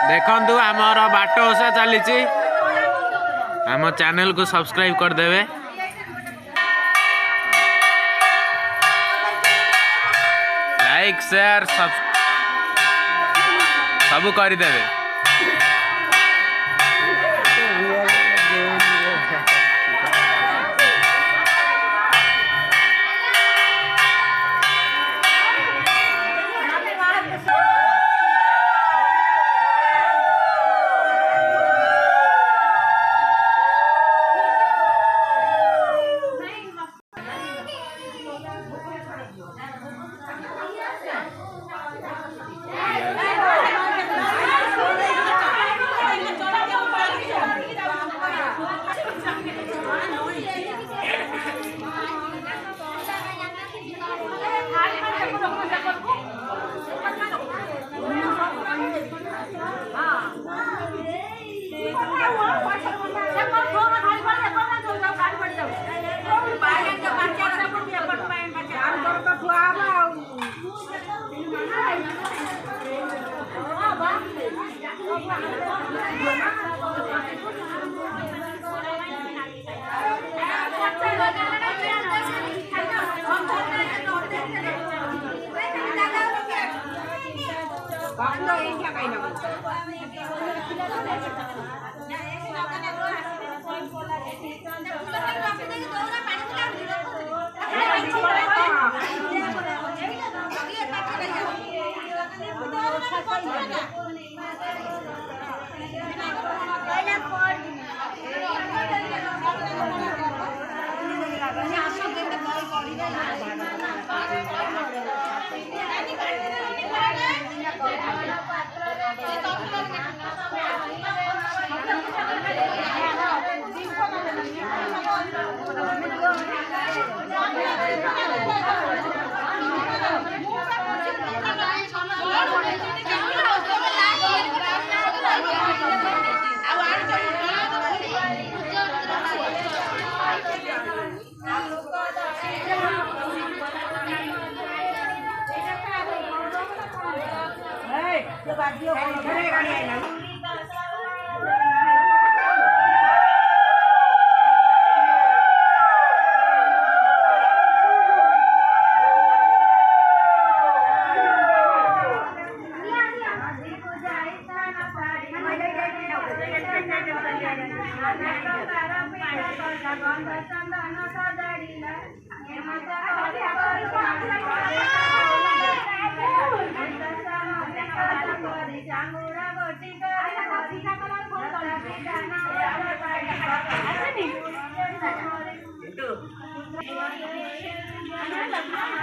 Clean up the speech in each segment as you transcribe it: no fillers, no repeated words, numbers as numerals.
देखु आमर बाट ओसा चली आम चैनल को सब्सक्राइब करदे लाइक शेयर सब करदे।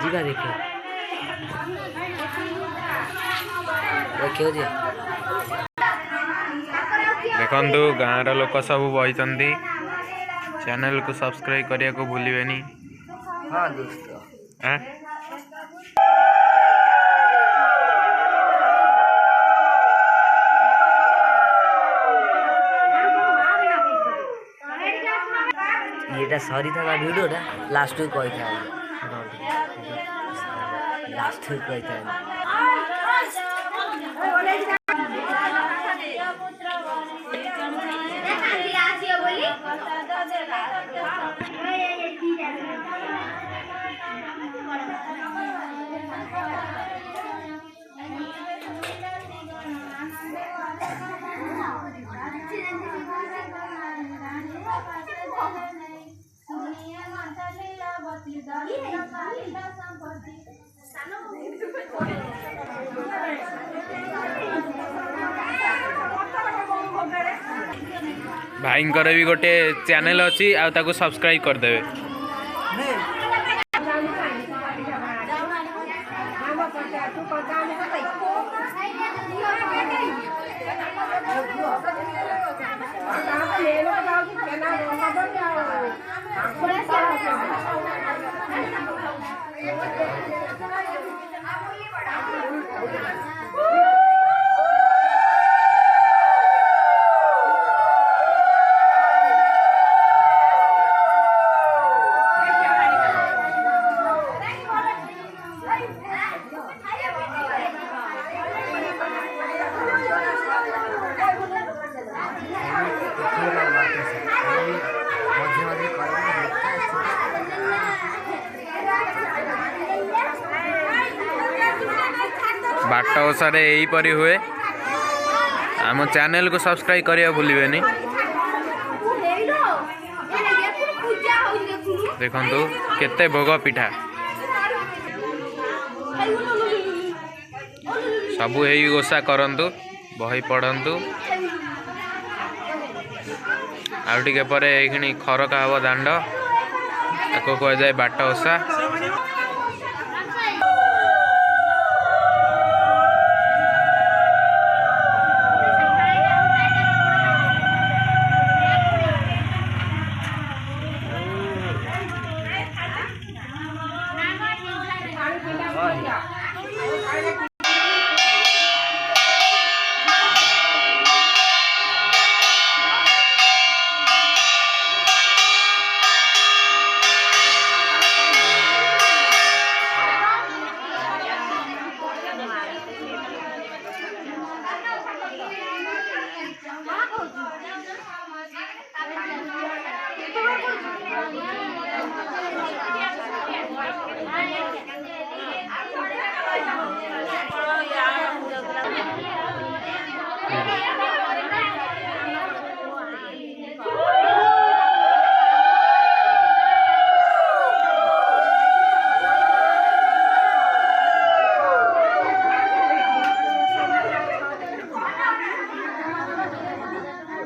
जीवा देखो देखु गाँव लोक सब बही चैनल को सब्सक्राइब करने को भूलिए। हाँ दोस्तों ये सरी था वीडियो लास्ट वीक कही था लास्ट वीक कही था भाई भी गोटे चैनल अच्छी आ सब्सक्राइब करदे। बाट ओषारे यहीपरि हुए। आम चैनल को सब्सक्राइब करिया भूलिबेनी। देखंतु केते भोग पिठा सबू यही ओषा करंतु, बही पढ़ंतु। आउ टिके परे एखिनी खरका हब दांड, ताको कह जाए बाट ओषा।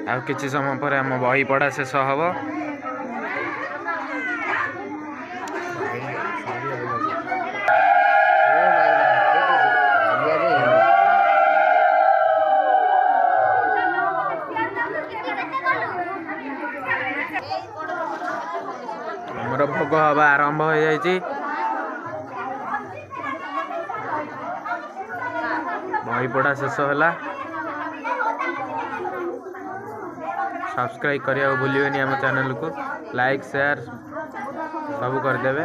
आ किछि समय पर आम बही पढ़ा शेष हम। आमर भोग हवा आरंभ हो जाइए। बही पढ़ा शेष है। सब्सक्राइब करिया भूलिबेनी आम चैनल को, लाइक शेयर सब करदेवे।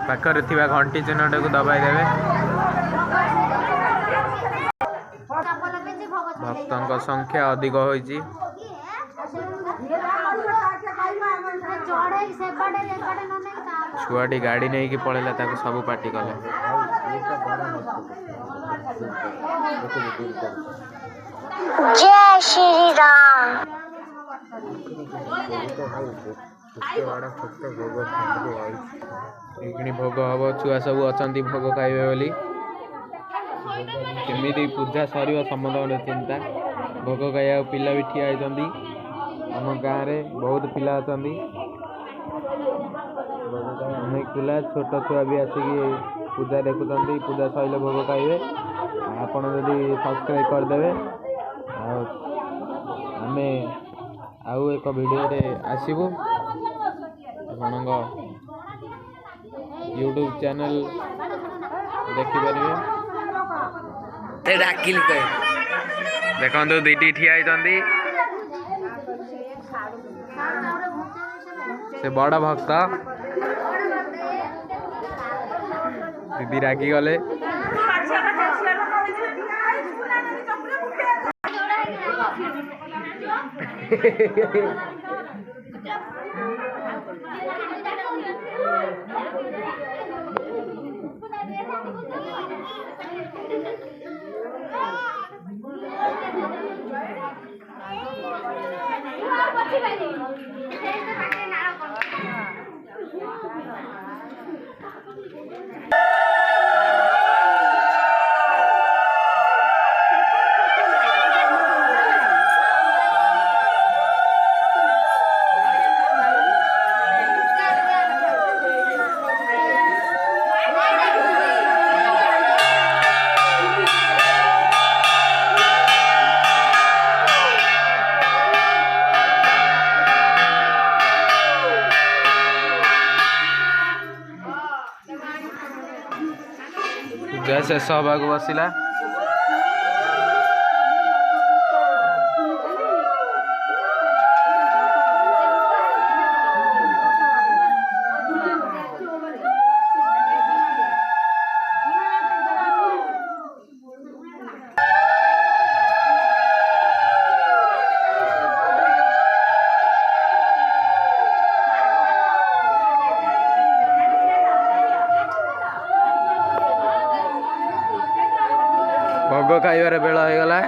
पाखरे थिबा घंटी चिन्हटा को दबाई देवे। भक्तों संख्या अधिक होइछि। छुआटी गाड़ी नहीं कि पड़ेला, ताको सब पार्टी कले। जय श्री राम। एखिनी भोग हम, छुआ सब अछंती भोग खाइबे बोली। केमिति पूजा सरिव समस्त चिंता। भोग खाइया पिला भी ठिया होइछंती। आम गाँव रे बहुत पिला अछंती। अनेक पिला छोट छुआ भी आसिकी पूजा देखुछंती। पूजा सइले भोग खाइबे। आपण जदि सब्सक्राइब करदेवे, आमे आउ एक वीडियो रे आसीबू। आपण यूट्यूब चैनल देखि परिबे। ते डाकिल कहे देखंतु दीदी ठिया होइछंती। से बड़ भक्त दीदी रागी गले। पूजा शेष हवा बसला। बेल होगला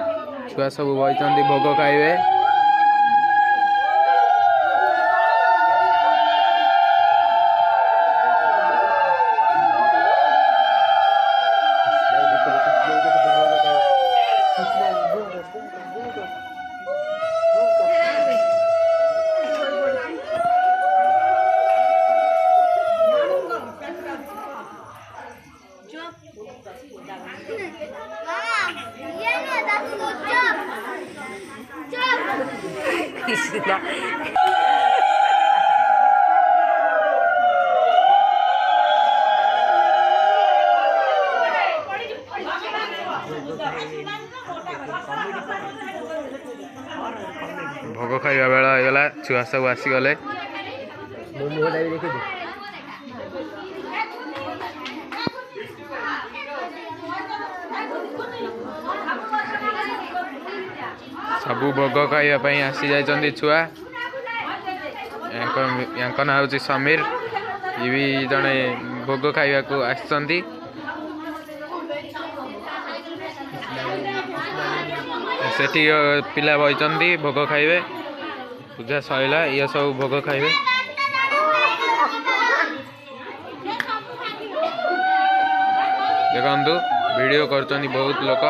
छुआ सब बही भोग खाइबे। भोग खाइबा बेल होगला छुआ सब आसीगले। सबू भोग खाइबापी आसी जाइछन्ति छुआ। या ना हूँ समीर ये भी जड़े भोग खाइबा को आसछन्ति। सेठी पिला बहिचन्ति भोग खाइबे। पूजा सैला ये सब भोग खाइबे। देखु वीडियो करछन्ति बहुत लोक।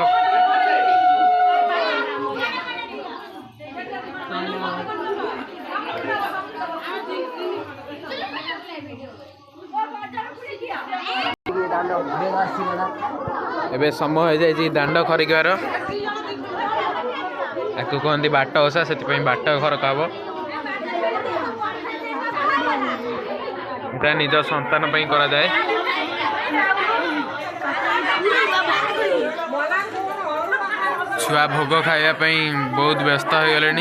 एबे समय हो जाए दांड खरिकार याकू कहते बाट ओषा से बाट खरक हम इटा निज संतान करा जाए। छुआ भोग खाइबापी बहुत व्यस्त हो गले।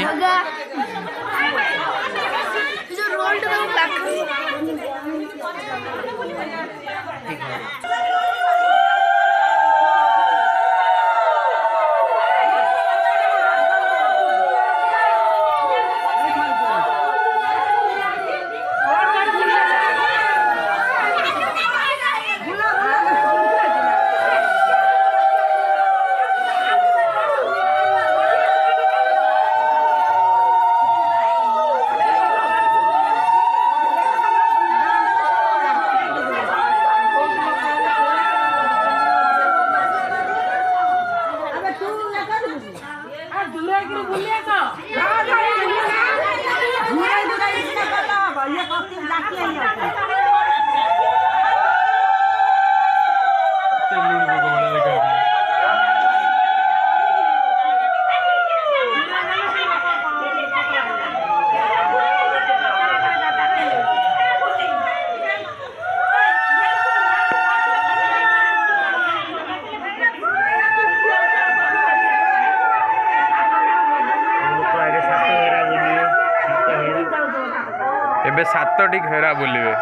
एबे 7टी घेरा बुलिबे।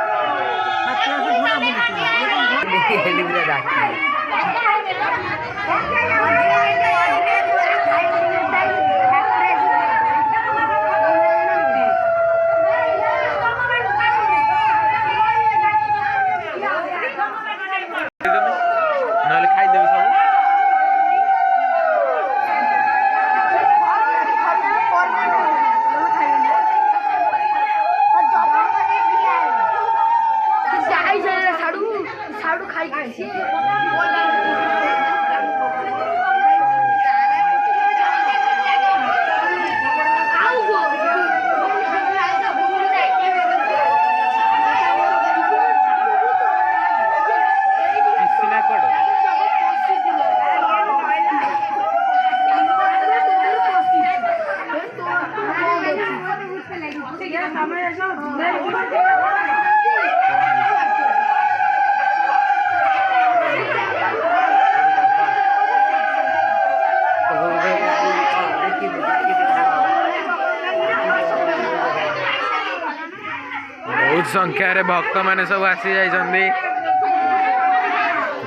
नहले खाइदेबे सब। बहुत संख्यार भक्त मैंने सब आसी जाइछन्ति।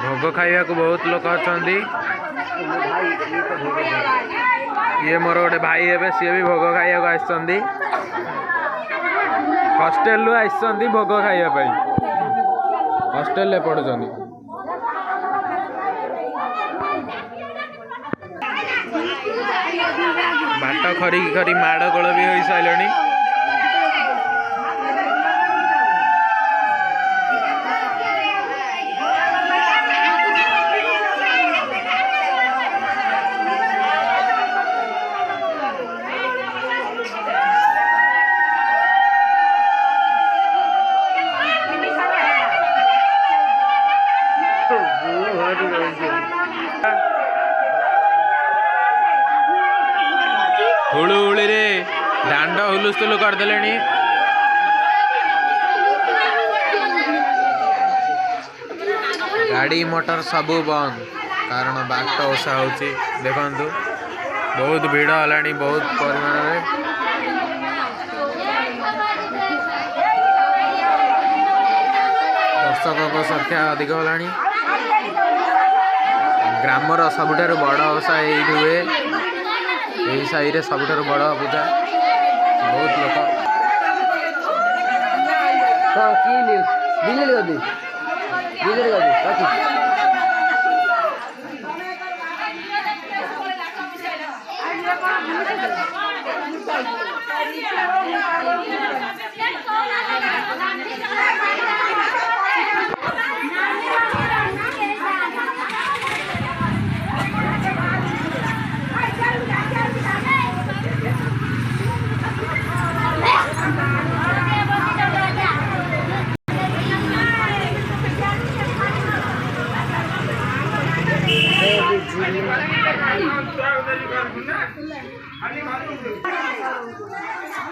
भोग खाइबा को बहुत लोक अच्छा। ये मोर गोटे भाई हे सी भी भोग खाइबा आसछन्ति। हॉस्टेल रु आसछन्ति भोग खाइबा। हॉस्टेल पढ़ुछन्ति। ବାଟ ଖରିକି ଖରି ମାଡ଼ ଗୋଳ ବି ହୋଇସାରିଲେଣି। ହୁଳୁହୁଳିରେ ଦାଣ୍ଡ ହୁଲୁସ୍ତୁଲୁ କରିଦେଲେଣି। ଗାଡ଼ି ମଟର ସବୁ ବନ୍ଦ କାରଣ ବାଟ ଓଷା ହେଉଛି। ଦେଖନ୍ତୁ ବହୁତ ଭିଡ଼ ହେଲାଣି ବହୁତ ପରିମାଣରେ। ଦର୍ଶକଙ୍କ ସଂଖ୍ୟା ଅଧିକ ହେଲାଣି। ଗ୍ରାମର ସବୁଠାରୁ ବଡ଼ ଓଷା ଏଇଠି ହୁଏ। ଏହି ସାହିରେ ସବୁଠାରୁ ବଡ଼ ପୂଜା। ବହୁତ ଲୋକ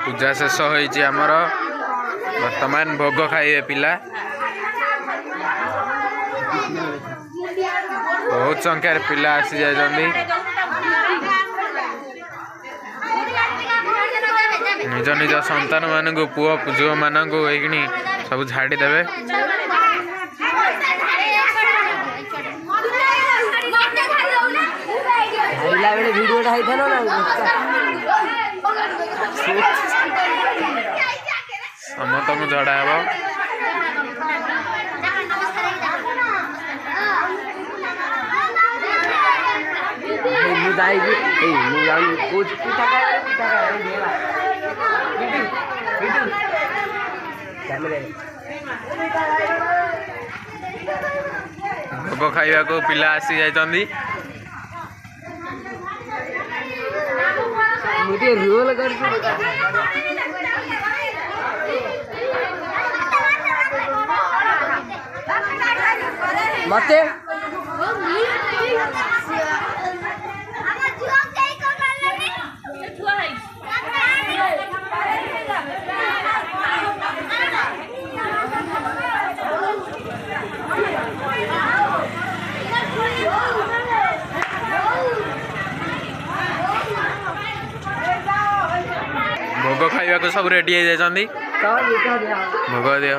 ପୂଜା ଶେଷ ହୋଇଛି ଆମର। ବର୍ତ୍ତମାନ ଭୋଗ ଖାଇବେ ପିଲା। ବହୁତ ସଂଖ୍ୟାରେ ପିଲା ଆସି ଯାଇଛନ୍ତି। ନିଜ ନିଜ ସନ୍ତାନ ମାନଙ୍କୁ ପୁଅ ଝିଅ ମାନଙ୍କୁ ଏଇକିଣି ସବୁ ଛାଡ଼ିଦେବେ। ସମସ୍ତଙ୍କୁ ଝଡ଼ା ହେବ। ଭୋଗ ଖାଇବାକୁ ପିଲା ଆସି ଯାଇଛନ୍ତି। मते ଭୋଗ ଖାଇବାକୁ ସବୁ ରେଡି ହେଇଯାଇଛନ୍ତି। ଭୋଗ ଦିଅ।